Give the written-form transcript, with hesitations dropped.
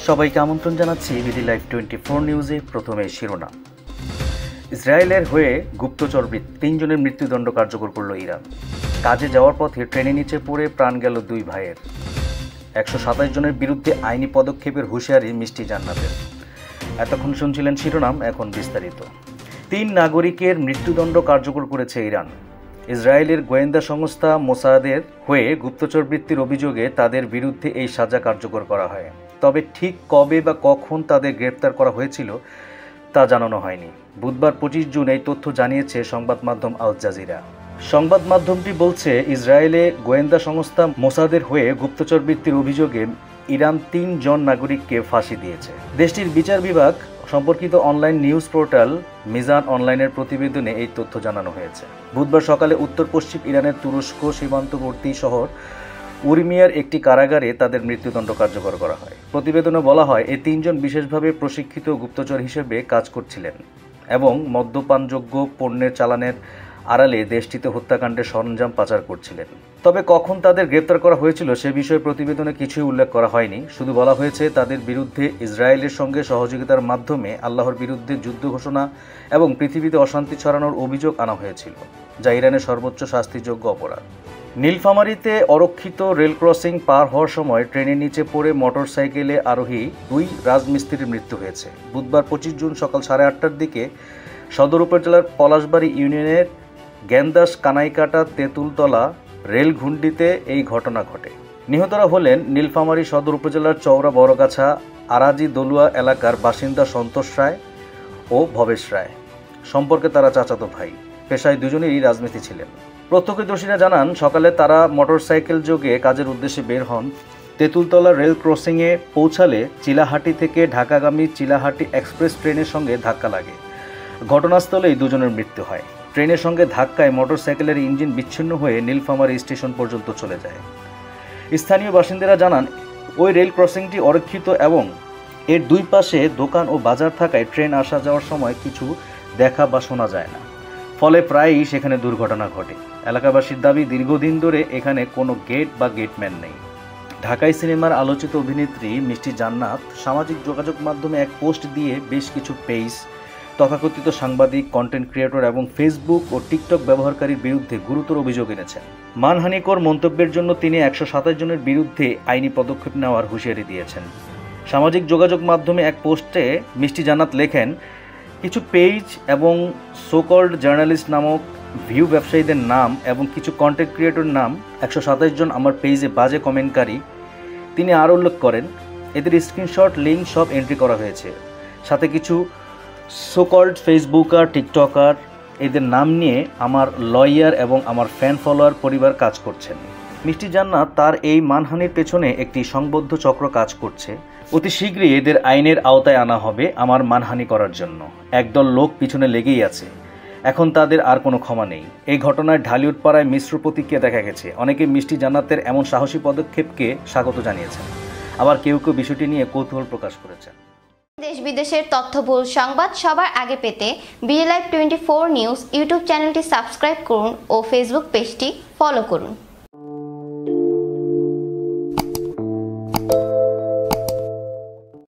সবাইকে আমন্ত্রণ জানাচ্ছি বিডি লাইভ 24 নিউজে। প্রথমে শিরোনাম। ইসরায়েলের হয়ে গুপ্তচর 3 জনের মৃত্যুদণ্ড কার্যকর করল ইরান। কাজে যাওয়ার পথে ট্রেনে নিচে পড়ে প্রাণ গেল 2 ভাইয়ের। 127 জনের বিরুদ্ধে আইনি পদক্ষেপের হুঁশিয়ারি মিষ্টি জান্নাতের। এতক্ষণ শুনছিলেন শিরোনাম, এখন বিস্তারিত। 3 নাগরিকের মৃত্যুদণ্ড কার্যকর করেছে ইরান। ইসরায়েলের গোয়েন্দা সংস্থা মোসাদের হয়ে গুপ্তচর বৃত্তির অভিযোগে তাদের বিরুদ্ধে এই সাজা কার্যকর করা হয়। তবে ঠিক কবে বা কখন তাদের গ্রেপ্তার করা হয়েছিল তা জানানো হয়নি। বুধবার 25 জুন এই তথ্য জানিয়েছে সংবাদ মাধ্যম আল জাজিরা। সংবাদ মাধ্যমটি বলছে, ইসরায়েলে গোয়েন্দা সংস্থা মোসাদের হয়ে গুপ্তচর বৃত্তির অভিযোগে ইরান 3 জন নাগরিককে ফাঁসি দিয়েছে। দেশটির বিচার বিভাগ সম্পর্কিত অনলাইন নিউজ পোর্টাল মিজান অনলাইনের প্রতিবেদনে এই তথ্য জানানো হয়েছে। বুধবার সকালে উত্তর পশ্চিম ইরানের তুরস্ক সীমান্তবর্তী শহর উরমিয়ার একটি কারাগারে তাদের মৃত্যুদণ্ড কার্যকর করা হয়। প্রতিবেদনে বলা হয়, এই 3 জন বিশেষভাবে প্রশিক্ষিত গুপ্তচর হিসেবে কাজ করছিলেন এবং মদ্যপানযোগ্য পণ্যের চালানের আড়ালে দেশটিতে হত্যাকাণ্ডের সরঞ্জাম পাচার করছিলেন। তবে কখন তাদের গ্রেপ্তার করা হয়েছিল সে বিষয়ে প্রতিবেদনে কিছুই উল্লেখ করা হয়নি। শুধু বলা হয়েছে তাদের বিরুদ্ধে ইসরায়েলের সঙ্গে সহযোগিতার মাধ্যমে আল্লাহর বিরুদ্ধে যুদ্ধ ঘোষণা এবং পৃথিবীতে অশান্তি ছড়ানোর অভিযোগ আনা হয়েছিল, যা ইরানের সর্বোচ্চ শাস্তিযোগ্য অপরাধ। নীলফামারীতে অরক্ষিত রেল ক্রসিং পার হওয়ার সময় ট্রেনের নিচে পড়ে মোটরসাইকেলে আরোহী 2 রাজমিস্ত্রির মৃত্যু হয়েছে। বুধবার 25 জুন সকাল 8:30টার দিকে সদর উপজেলার পলাশবাড়ি ইউনিয়নের গেন্দাস কানাইকাটা তেঁতুলতলা রেলঘুন্ডিতে এই ঘটনা ঘটে। নিহতরা হলেন নীলফামারী সদর উপজেলার চওড়া বড়গাছা আরাজি দলুয়া এলাকার বাসিন্দা সন্তোষ রায় ও ভবেশ রায়। সম্পর্কে তারা চাচাতো ভাই। পেশায় দুজনেরই রাজনীতি ছিলেন। প্রত্যক্ষদর্শীরা জানান, সকালে তারা মোটরসাইকেল যোগে কাজের উদ্দেশ্যে বের হন। তেঁতুলতলা রেল ক্রসিংয়ে পৌঁছালে চিলাহাটি থেকে ঢাকাগামী চিলাহাটি এক্সপ্রেস ট্রেনের সঙ্গে ধাক্কা লাগে। ঘটনাস্থলেই দুজনের মৃত্যু হয়। ট্রেনের সঙ্গে ধাক্কায় মোটরসাইকেলের ইঞ্জিন বিচ্ছিন্ন হয়ে নীলফামারী স্টেশন পর্যন্ত চলে যায়। স্থানীয় বাসিন্দারা জানান, ওই রেল ক্রসিংটি অরক্ষিত এবং এর 2 পাশে দোকান ও বাজার থাকায় ট্রেন আসা যাওয়ার সময় কিছু দেখা বা শোনা যায় না। ফলে প্রায়ই সেখানে দুর্ঘটনা ঘটে। এলাকাবাসীর দাবি, দীর্ঘদিন ধরে এখানে কোনো গেট বা গেটম্যান নেই। ঢাকাই সিনেমার আলোচিত অভিনেত্রী মিষ্টি জান্নাত সামাজিক যোগাযোগ মাধ্যমে এক পোস্ট দিয়ে বেশ কিছু পেজ, তথাকথিত সাংবাদিক, কন্টেন্ট ক্রিয়েটর এবং ফেসবুক ও টিকটক ব্যবহারকারীর বিরুদ্ধে গুরুতর অভিযোগ এনেছেন। মানহানিকর মন্তব্যের জন্য তিনি 127 জনের বিরুদ্ধে আইনি পদক্ষেপ নেওয়ার হুঁশিয়ারি দিয়েছেন। সামাজিক যোগাযোগ মাধ্যমে এক পোস্টে মিষ্টি জান্নাত লেখেন, কিছু পেজ এবং সোকল্ড জার্নালিস্ট নামক ভিউ ব্যবসায়ীদের নাম এবং কিছু কন্টেন্ট ক্রিয়েটর নাম 127 জন আমার পেজে বাজে কমেন্টকারী। তিনি আরও উল্লেখ করেন, এদের স্ক্রিনশট, লিঙ্ক সব এন্ট্রি করা হয়েছে। সাথে কিছু সোকল্ড ফেসবুকার, টিকটকার, এদের নাম নিয়ে আমার লয়ার এবং আমার ফ্যান ফলোয়ার পরিবার কাজ করছেন। মিষ্টি জান্নাত তার এই মানহানির পেছনে একটি সংবদ্ধ চক্র কাজ করছে। অতি শীঘ্রই এদের আইনের আওতায় আনা হবে আমার মানহানি করার জন্য। একদল লোক পিছনে লেগেই আছে। এখন তাদের আর কোনো ক্ষমা নেই। এই ঘটনায় ঢালিউড পাড়ায় মিশ্র প্রতিক্রিয়া দেখা গেছে। অনেকে মিষ্টি জান্নাতের এমন সাহসী পদক্ষেপকে স্বাগত জানিয়েছেন, আবার কেউ কেউ বিষয়টি নিয়ে কৌতূহল প্রকাশ করেছেন। দেশ বিদেশের তথ্যবহুল সংবাদ সবার আগে পেতে বিডি লাইভ 24 নিউজ ইউটিউব চ্যানেলটি সাবস্ক্রাইব করুন ও ফেসবুক পেজটি ফলো করুন।